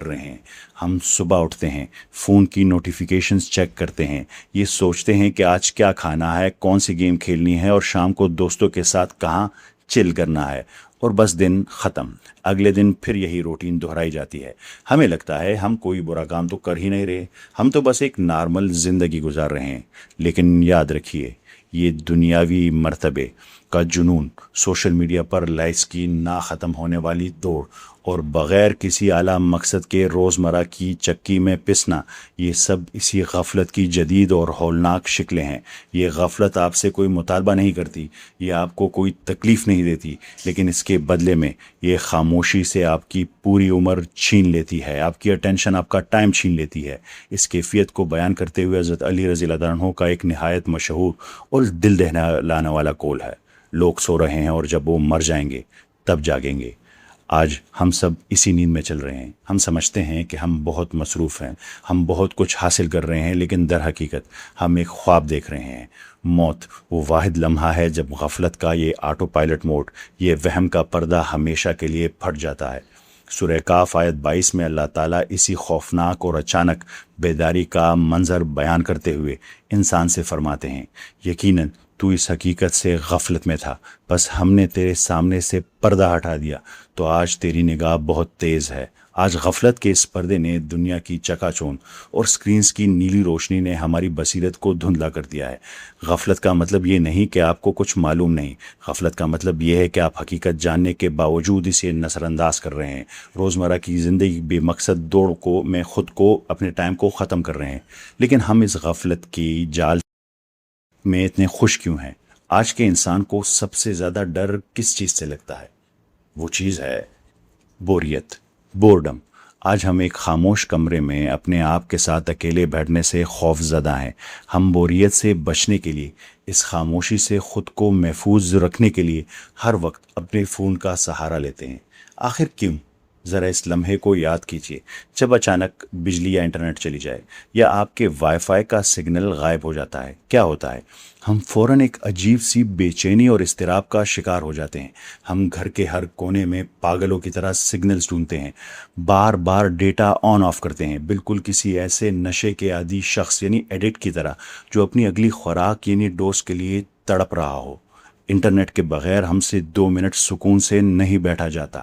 کر رہے ہیں۔ ہم صبح اٹھتے ہیں، فون کی نوٹیفیکیشنز چیک کرتے ہیں، یہ سوچتے ہیں کہ آج کیا کھانا ہے، کون سی گیم کھیلنی ہے اور شام کو دوستوں کے ساتھ کہاں چل کرنا ہے، اور بس دن ختم۔ اگلے دن پھر یہی روٹین دہرائی جاتی ہے۔ ہمیں لگتا ہے ہم کوئی برا کام تو کر ہی نہیں رہے، ہم تو بس ایک نارمل زندگی گزار رہے ہیں۔ لیکن یاد رکھیے، یہ دنیاوی مرتبے کا جنون، سوشل میڈیا پر لائکس کی نہ ختم ہونے والی دوڑ، اور بغیر کسی اعلیٰ مقصد کے روزمرہ کی چکی میں پسنا، یہ سب اسی غفلت کی جدید اور ہولناک شکلیں ہیں۔ یہ غفلت آپ سے کوئی مطالبہ نہیں کرتی، یہ آپ کو کوئی تکلیف نہیں دیتی، لیکن اس کے بدلے میں یہ خاموشی سے آپ کی پوری عمر چھین لیتی ہے، آپ کی اٹینشن، آپ کا ٹائم چھین لیتی ہے۔ اس کیفیت کو بیان کرتے ہوئے حضرت علی رضی اللہ عنہ کا ایک نہایت مشہور اور دل دہلانے والا قول ہے: لوگ سو رہے ہیں اور جب وہ مر جائیں گے تب جاگیں گے۔ آج ہم سب اسی نیند میں چل رہے ہیں۔ ہم سمجھتے ہیں کہ ہم بہت مصروف ہیں، ہم بہت کچھ حاصل کر رہے ہیں، لیکن در حقیقت ہم ایک خواب دیکھ رہے ہیں۔ موت وہ واحد لمحہ ہے جب غفلت کا یہ آٹو پائلٹ موڈ، یہ وہم کا پردہ ہمیشہ کے لیے پھٹ جاتا ہے۔ سورہ کاف آیت 22 میں اللہ تعالیٰ اسی خوفناک اور اچانک بیداری کا منظر بیان کرتے ہوئے انسان سے فرماتے ہیں: یقیناً تو اس حقیقت سے غفلت میں تھا، بس ہم نے تیرے سامنے سے پردہ ہٹا دیا تو آج تیری نگاہ بہت تیز ہے۔ آج غفلت کے اس پردے نے دنیا کی چکا چوند اور سکرینز کی نیلی روشنی نے ہماری بصیرت کو دھندلا کر دیا ہے۔ غفلت کا مطلب یہ نہیں کہ آپ کو کچھ معلوم نہیں، غفلت کا مطلب یہ ہے کہ آپ حقیقت جاننے کے باوجود اسے نظر انداز کر رہے ہیں، روزمرہ کی زندگی بے مقصد دوڑ کو میں خود کو، اپنے ٹائم کو ختم کر رہے ہیں۔ لیکن ہم اس غفلت کی جال میں اتنے خوش کیوں ہیں؟ آج کے انسان کو سب سے زیادہ ڈر کس چیز سے لگتا ہے؟ وہ چیز ہے بوریت، بورڈم۔ آج ہم ایک خاموش کمرے میں اپنے آپ کے ساتھ اکیلے بیٹھنے سے خوف زدہ ہیں۔ ہم بوریت سے بچنے کے لیے، اس خاموشی سے خود کو محفوظ رکھنے کے لیے ہر وقت اپنے فون کا سہارا لیتے ہیں۔ آخر کیوں؟ ذرا اس لمحے کو یاد کیجیے جب اچانک بجلی یا انٹرنیٹ چلی جائے، یا آپ کے وائی فائی کا سگنل غائب ہو جاتا ہے، کیا ہوتا ہے؟ ہم فوراً ایک عجیب سی بے چینی اور اضطراب کا شکار ہو جاتے ہیں۔ ہم گھر کے ہر کونے میں پاگلوں کی طرح سگنلز ڈھونڈتے ہیں، بار بار ڈیٹا آن آف کرتے ہیں، بالکل کسی ایسے نشے کے عادی شخص یعنی ایڈکٹ کی طرح جو اپنی اگلی خوراک یعنی ڈوز کے لیے تڑپ رہا ہو۔ انٹرنیٹ کے بغیر ہم سے 2 منٹ سکون سے نہیں بیٹھا جاتا۔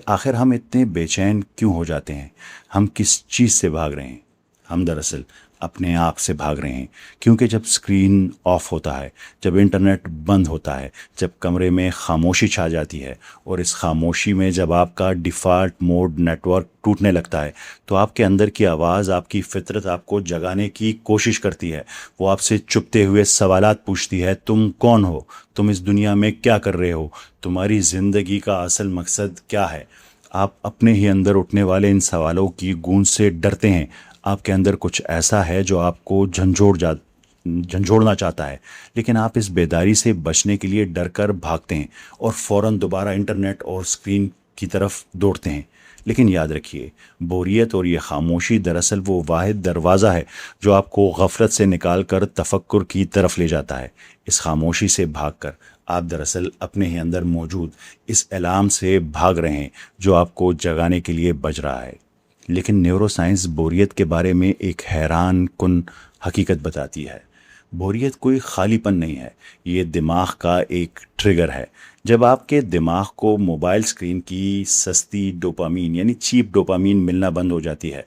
آخر ہم اتنے بے چین کیوں ہو جاتے ہیں؟ ہم کس چیز سے بھاگ رہے ہیں؟ ہم دراصل اپنے آپ سے بھاگ رہے ہیں، کیونکہ جب سکرین آف ہوتا ہے، جب انٹرنیٹ بند ہوتا ہے، جب کمرے میں خاموشی چھا جاتی ہے، اور اس خاموشی میں جب آپ کا ڈیفالٹ موڈ نیٹ ورک ٹوٹنے لگتا ہے، تو آپ کے اندر کی آواز، آپ کی فطرت آپ کو جگانے کی کوشش کرتی ہے۔ وہ آپ سے چپتے ہوئے سوالات پوچھتی ہے: تم کون ہو؟ تم اس دنیا میں کیا کر رہے ہو؟ تمہاری زندگی کا اصل مقصد کیا ہے؟ آپ اپنے ہی اندر اٹھنے والے ان سوالوں کی گونج سے ڈرتے ہیں۔ آپ کے اندر کچھ ایسا ہے جو آپ کو جھنجھوڑنا چاہتا ہے، لیکن آپ اس بیداری سے بچنے کے لیے ڈر کر بھاگتے ہیں اور فوراً دوبارہ انٹرنیٹ اور سکرین کی طرف دوڑتے ہیں۔ لیکن یاد رکھیے، بوریت اور یہ خاموشی دراصل وہ واحد دروازہ ہے جو آپ کو غفلت سے نکال کر تفکر کی طرف لے جاتا ہے۔ اس خاموشی سے بھاگ کر آپ دراصل اپنے ہی اندر موجود اس الارم سے بھاگ رہے ہیں جو آپ کو جگانے کے لیے بج رہا ہے۔ لیکن نیورو سائنس بوریت کے بارے میں ایک حیران کن حقیقت بتاتی ہے۔ بوریت کوئی خالی پن نہیں ہے، یہ دماغ کا ایک ٹریگر ہے۔ جب آپ کے دماغ کو موبائل سکرین کی سستی ڈوپامین یعنی چیپ ڈوپامین ملنا بند ہو جاتی ہے،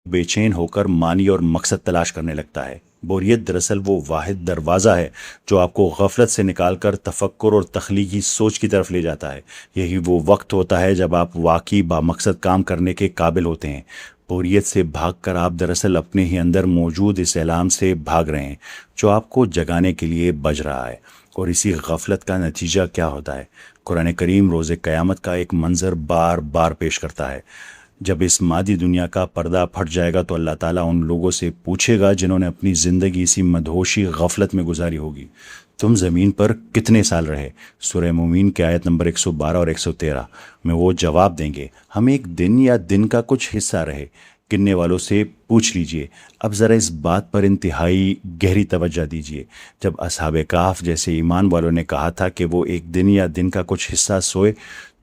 بے چین ہو کر معنی اور مقصد تلاش کرنے لگتا ہے۔ بوریت دراصل وہ واحد دروازہ ہے جو آپ کو غفلت سے نکال کر تفکر اور تخلیقی سوچ کی طرف لے جاتا ہے۔ یہی وہ وقت ہوتا ہے جب آپ واقعی بامقصد کام کرنے کے قابل ہوتے ہیں۔ بوریت سے بھاگ کر آپ دراصل اپنے ہی اندر موجود اس الارم سے بھاگ رہے ہیں جو آپ کو جگانے کے لیے بج رہا ہے۔ اور اسی غفلت کا نتیجہ کیا ہوتا ہے؟ قرآن کریم روز قیامت کا ایک منظر بار بار پیش کرتا ہے۔ جب اس مادی دنیا کا پردہ پھٹ جائے گا تو اللہ تعالیٰ ان لوگوں سے پوچھے گا جنہوں نے اپنی زندگی اسی مدہوشی غفلت میں گزاری ہوگی: تم زمین پر کتنے سال رہے؟ سورہ مومن کے آیت نمبر 112 اور 113 میں وہ جواب دیں گے: ہم ایک دن یا دن کا کچھ حصہ رہے۔ گننے والوں سے پوچھ لیجئے۔ اب ذرا اس بات پر انتہائی گہری توجہ دیجئے۔ جب اصحاب کہف جیسے ایمان والوں نے کہا تھا کہ وہ ایک دن یا دن کا کچھ حصہ سوئے،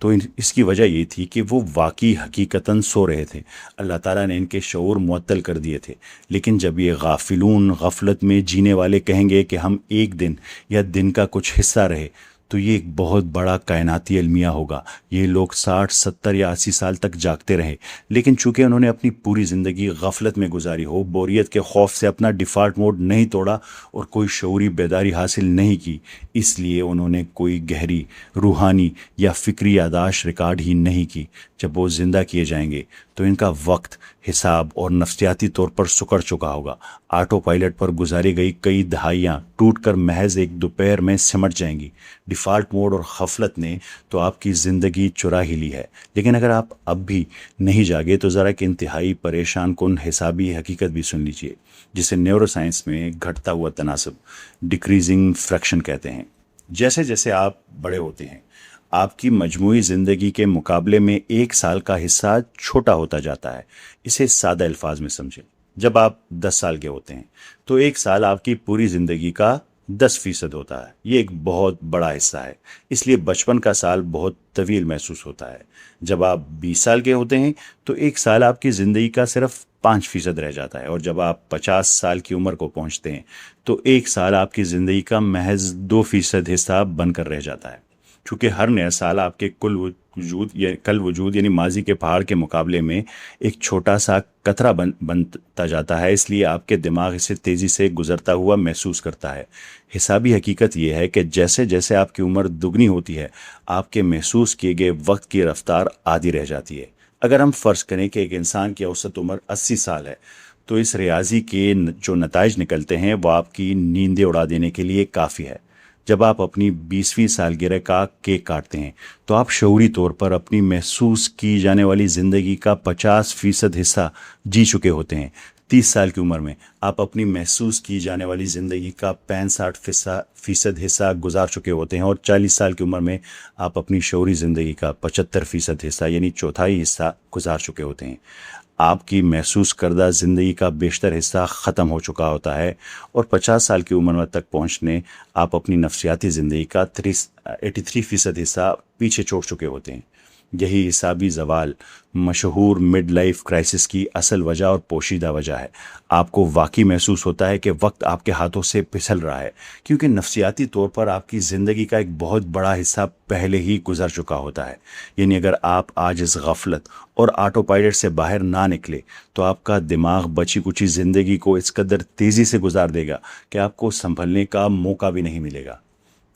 تو اس کی وجہ یہ تھی کہ وہ واقعی حقیقتاً سو رہے تھے، اللہ تعالیٰ نے ان کے شعور معطل کر دیے تھے۔ لیکن جب یہ غافلون غفلت میں جینے والے کہیں گے کہ ہم ایک دن یا دن کا کچھ حصہ رہے، تو یہ ایک بہت بڑا کائناتی المیہ ہوگا۔ یہ لوگ 60 70 یا 80 سال تک جاگتے رہے، لیکن چونکہ انہوں نے اپنی پوری زندگی غفلت میں گزاری ہو، بوریت کے خوف سے اپنا ڈیفالٹ موڈ نہیں توڑا اور کوئی شعوری بیداری حاصل نہیں کی، اس لیے انہوں نے کوئی گہری روحانی یا فکری یاداشت ریکارڈ ہی نہیں کی۔ جب وہ زندہ کیے جائیں گے تو ان کا وقت، حساب اور نفسیاتی طور پر سکڑ چکا ہوگا۔ آٹو پائلٹ پر گزاری گئی کئی دہائیاں ٹوٹ کر محض ایک دوپہر میں سمٹ جائیں گی۔ ڈیفالٹ موڈ اور غفلت نے تو آپ کی زندگی چرا ہی لی ہے، لیکن اگر آپ اب بھی نہیں جاگے تو ذرا کہ انتہائی پریشان کن حسابی حقیقت بھی سن لیجئے، جسے نیورو سائنس میں گھٹتا ہوا تناسب، ڈیکریزنگ فریکشن کہتے ہیں۔ جیسے جیسے آپ بڑے ہوتے ہیں، آپ کی مجموعی زندگی کے مقابلے میں 1 سال کا حصہ چھوٹا ہوتا جاتا ہے۔ اسے سادہ الفاظ میں سمجھیں، جب آپ 10 سال کے ہوتے ہیں تو 1 سال آپ کی پوری زندگی کا 10% ہوتا ہے۔ یہ ایک بہت بڑا حصہ ہے، اس لیے بچپن کا سال بہت طویل محسوس ہوتا ہے۔ جب آپ 20 سال کے ہوتے ہیں تو 1 سال آپ کی زندگی کا صرف 5% رہ جاتا ہے، اور جب آپ 50 سال کی عمر کو پہنچتے ہیں تو 1 سال آپ کی زندگی کا محض 2% حصہ بن کر رہ جاتا ہے۔ چونکہ ہر نیا سال آپ کے کل وجود یعنی ماضی کے پہاڑ کے مقابلے میں ایک چھوٹا سا قطرہ بنتا جاتا ہے، اس لیے آپ کے دماغ اسے تیزی سے گزرتا ہوا محسوس کرتا ہے۔ حسابی حقیقت یہ ہے کہ جیسے جیسے آپ کی عمر دگنی ہوتی ہے، آپ کے محسوس کیے گئے وقت کی رفتار آدھی رہ جاتی ہے۔ اگر ہم فرض کریں کہ ایک انسان کی اوسط عمر 80 سال ہے تو اس ریاضی کے جو نتائج نکلتے ہیں وہ آپ کی نیندیں اڑا دینے کے لیے کافی ہے۔ جب آپ اپنی 20ویں سالگرہ کا کیک کاٹتے ہیں تو آپ شعوری طور پر اپنی محسوس کی جانے والی زندگی کا 50% حصہ جی چکے ہوتے ہیں۔ 30 سال کی عمر میں آپ اپنی محسوس کی جانے والی زندگی کا 65% حصہ گزار چکے ہوتے ہیں، اور 40 سال کی عمر میں آپ اپنی شعوری زندگی کا 75% حصہ یعنی چوتھائی حصہ گزار چکے ہوتے ہیں۔ آپ کی محسوس کردہ زندگی کا بیشتر حصہ ختم ہو چکا ہوتا ہے، اور 50 سال کی عمر تک پہنچنے آپ اپنی نفسیاتی زندگی کا 83% حصہ پیچھے چھوڑ چکے ہوتے ہیں۔ یہی حسابی زوال مشہور مڈ لائف کرائسس کی اصل وجہ اور پوشیدہ وجہ ہے۔ آپ کو واقعی محسوس ہوتا ہے کہ وقت آپ کے ہاتھوں سے پھسل رہا ہے، کیونکہ نفسیاتی طور پر آپ کی زندگی کا ایک بہت بڑا حصہ پہلے ہی گزر چکا ہوتا ہے۔ یعنی اگر آپ آج اس غفلت اور آٹو پائلٹ سے باہر نہ نکلے تو آپ کا دماغ بچی کچی زندگی کو اس قدر تیزی سے گزار دے گا کہ آپ کو سنبھلنے کا موقع بھی نہیں ملے گا۔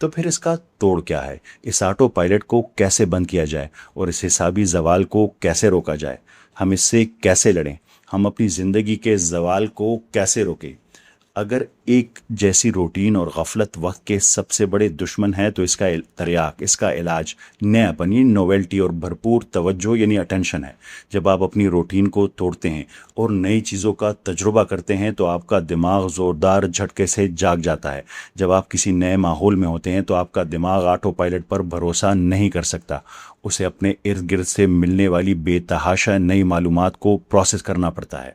تو پھر اس کا توڑ کیا ہے؟ اس آٹو پائلٹ کو کیسے بند کیا جائے اور اس حسابی زوال کو کیسے روکا جائے؟ ہم اس سے کیسے لڑیں؟ ہم اپنی زندگی کے زوال کو کیسے روکیں؟ اگر ایک جیسی روٹین اور غفلت وقت کے سب سے بڑے دشمن ہے تو اس کا تریاق، اس کا علاج نیا پن یعنی نویلٹی اور بھرپور توجہ یعنی اٹینشن ہے۔ جب آپ اپنی روٹین کو توڑتے ہیں اور نئی چیزوں کا تجربہ کرتے ہیں تو آپ کا دماغ زوردار جھٹکے سے جاگ جاتا ہے۔ جب آپ کسی نئے ماحول میں ہوتے ہیں تو آپ کا دماغ آٹو پائلٹ پر بھروسہ نہیں کر سکتا، اسے اپنے ارد گرد سے ملنے والی بے تحاشا نئی معلومات کو پروسیس کرنا پڑتا ہے،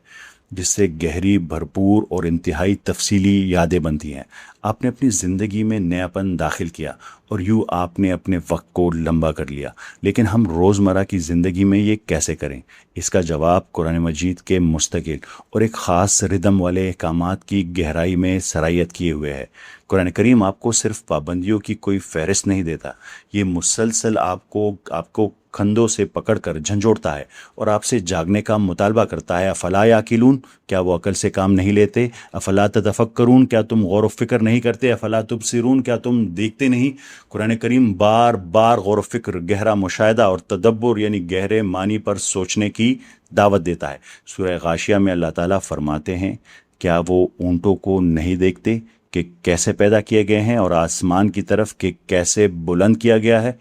جس سے گہری، بھرپور اور انتہائی تفصیلی یادیں بنتی ہیں۔ آپ نے اپنی زندگی میں نیا پن داخل کیا اور یوں آپ نے اپنے وقت کو لمبا کر لیا۔ لیکن ہم روزمرہ کی زندگی میں یہ کیسے کریں؟ اس کا جواب قرآن مجید کے مستقل اور ایک خاص ردم والے احکامات کی گہرائی میں سرایت کیے ہوئے ہے۔ قرآن کریم آپ کو صرف پابندیوں کی کوئی فہرست نہیں دیتا، یہ مسلسل آپ کو کندھوں سے پکڑ کر جھنجھوڑتا ہے اور آپ سے جاگنے کا مطالبہ کرتا ہے۔ افلا یاقلون، کیا وہ عقل سے کام نہیں لیتے؟ افلا تتفکرون، کیا تم غور و فکر نہیں کرتے؟ افلا تبصرون، کیا تم دیکھتے نہیں؟ قرآن کریم بار بار غور و فکر، گہرا مشاہدہ اور تدبر یعنی گہرے معنی پر سوچنے کی دعوت دیتا ہے۔ سورہ غاشیہ میں اللہ تعالیٰ فرماتے ہیں، کیا وہ اونٹوں کو نہیں دیکھتے کہ کیسے پیدا کیے گئے ہیں، اور آسمان کی طرف کہ کیسے بلند کیا گیا ہے؟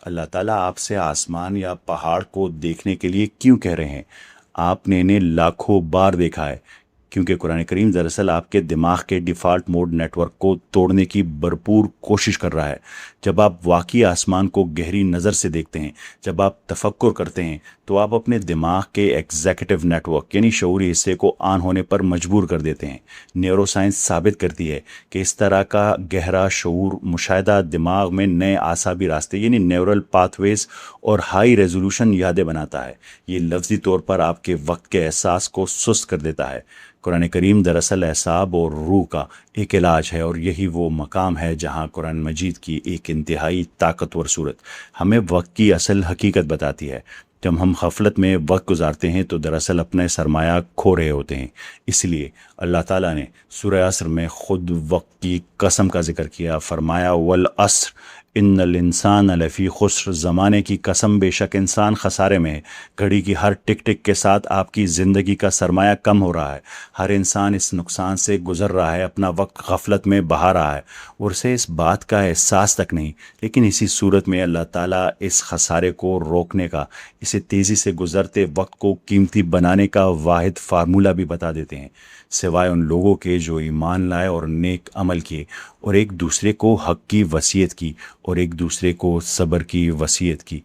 اللہ تعالیٰ آپ سے آسمان یا پہاڑ کو دیکھنے کے لیے کیوں کہہ رہے ہیں؟ آپ نے انہیں لاکھوں بار دیکھا ہے۔ کیونکہ قرآن کریم دراصل آپ کے دماغ کے ڈیفالٹ موڈ نیٹ ورک کو توڑنے کی بھرپور کوشش کر رہا ہے۔ جب آپ واقعی آسمان کو گہری نظر سے دیکھتے ہیں، جب آپ تفکر کرتے ہیں، تو آپ اپنے دماغ کے ایگزیکٹو نیٹ ورک یعنی شعوری حصے کو آن ہونے پر مجبور کر دیتے ہیں۔ نیورو سائنس ثابت کرتی ہے کہ اس طرح کا گہرا شعور مشاہدہ دماغ میں نئے اعصابی راستے یعنی نیورل پاتھ ویز اور ہائی ریزولوشن یادیں بناتا ہے۔ یہ لفظی طور پر آپ کے وقت کے احساس کو سست کر دیتا ہے۔ قرآن کریم دراصل اعصاب اور روح کا ایک علاج ہے، اور یہی وہ مقام ہے جہاں قرآن مجید کی ایک انتہائی طاقتور صورت ہمیں وقت کی اصل حقیقت بتاتی ہے۔ جب ہم غفلت میں وقت گزارتے ہیں تو دراصل اپنے سرمایہ کھو رہے ہوتے ہیں۔ اس لیے اللہ تعالیٰ نے سورہ عصر میں خود وقت کی قسم کا ذکر کیا، فرمایا والعصر ان الانسان لفی خسر، زمانے کی قسم بے شک انسان خسارے میں ہے۔ گھڑی کی ہر ٹک ٹک کے ساتھ آپ کی زندگی کا سرمایہ کم ہو رہا ہے۔ ہر انسان اس نقصان سے گزر رہا ہے، اپنا وقت غفلت میں بہا رہا ہے اور اسے اس بات کا احساس تک نہیں۔ لیکن اسی صورت میں اللہ تعالیٰ اس خسارے کو روکنے کا، اسے تیزی سے گزرتے وقت کو قیمتی بنانے کا واحد فارمولہ بھی بتا دیتے ہیں، سوائے ان لوگوں کے جو ایمان لائے اور نیک عمل کیے اور ایک دوسرے کو حق کی وصیت کی اور ایک دوسرے کو صبر کی وصیت کی۔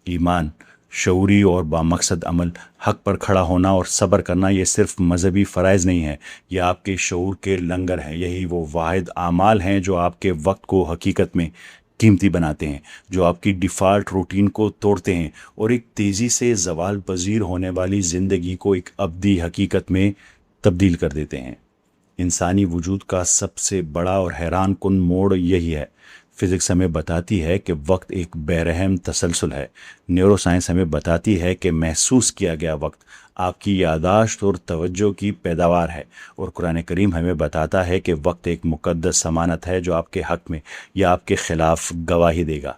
ایمان، شعوری اور بامقصد عمل، حق پر کھڑا ہونا اور صبر کرنا، یہ صرف مذہبی فرائض نہیں ہے، یہ آپ کے شعور کے لنگر ہیں۔ یہی وہ واحد اعمال ہیں جو آپ کے وقت کو حقیقت میں قیمتی بناتے ہیں، جو آپ کی ڈیفالٹ روٹین کو توڑتے ہیں اور ایک تیزی سے زوال پذیر ہونے والی زندگی کو ایک ابدی حقیقت میں تبدیل کر دیتے ہیں۔ انسانی وجود کا سب سے بڑا اور حیران کن موڑ یہی ہے۔ فزکس ہمیں بتاتی ہے کہ وقت ایک بے رحم تسلسل ہے۔ نیورو سائنس ہمیں بتاتی ہے کہ محسوس کیا گیا وقت آپ کی یادداشت اور توجہ کی پیداوار ہے، اور قرآن کریم ہمیں بتاتا ہے کہ وقت ایک مقدس ضمانت ہے جو آپ کے حق میں یا آپ کے خلاف گواہی دے گا۔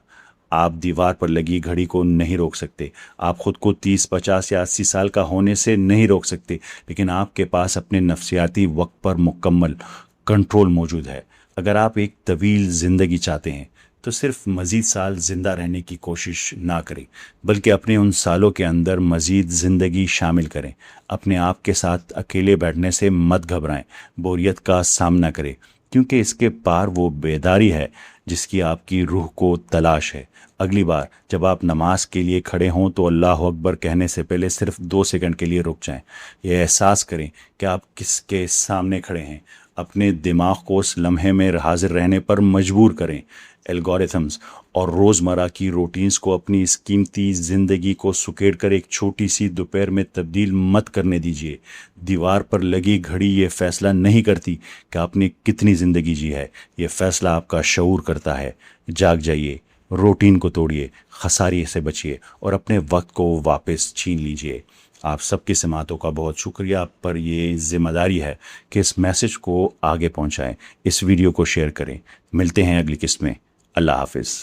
آپ دیوار پر لگی گھڑی کو نہیں روک سکتے، آپ خود کو 30، 50 یا 80 سال کا ہونے سے نہیں روک سکتے، لیکن آپ کے پاس اپنے نفسیاتی وقت پر مکمل کنٹرول موجود ہے۔ اگر آپ ایک طویل زندگی چاہتے ہیں تو صرف مزید سال زندہ رہنے کی کوشش نہ کریں، بلکہ اپنے ان سالوں کے اندر مزید زندگی شامل کریں۔ اپنے آپ کے ساتھ اکیلے بیٹھنے سے مت گھبرائیں، بوریت کا سامنا کریں، کیونکہ اس کے پار وہ بیداری ہے جس کی آپ کی روح کو تلاش ہے۔ اگلی بار جب آپ نماز کے لیے کھڑے ہوں تو اللہ اکبر کہنے سے پہلے صرف 2 سیکنڈ کے لیے رک جائیں۔ یہ احساس کریں کہ آپ کس کے سامنے کھڑے ہیں۔ اپنے دماغ کو اس لمحے میں حاضر رہنے پر مجبور کریں۔ الگورتھمز اور روزمرہ کی روٹینز کو اپنی اس قیمتی زندگی کو سکیڑ کر ایک چھوٹی سی دوپہر میں تبدیل مت کرنے دیجیے۔ دیوار پر لگی گھڑی یہ فیصلہ نہیں کرتی کہ آپ نے کتنی زندگی جی ہے، یہ فیصلہ آپ کا شعور کرتا ہے۔ جاگ جائیے، روٹین کو توڑیے، خسارے سے بچیے اور اپنے وقت کو واپس چھین لیجیے۔ آپ سب کی سماعتوں کا بہت شکریہ۔ آپ پر یہ ذمہ داری ہے کہ اس میسج کو آگے پہنچائیں، اس ویڈیو کو شیئر کریں۔ ملتے ہیں اگلی قسط میں۔ اللہ حافظ۔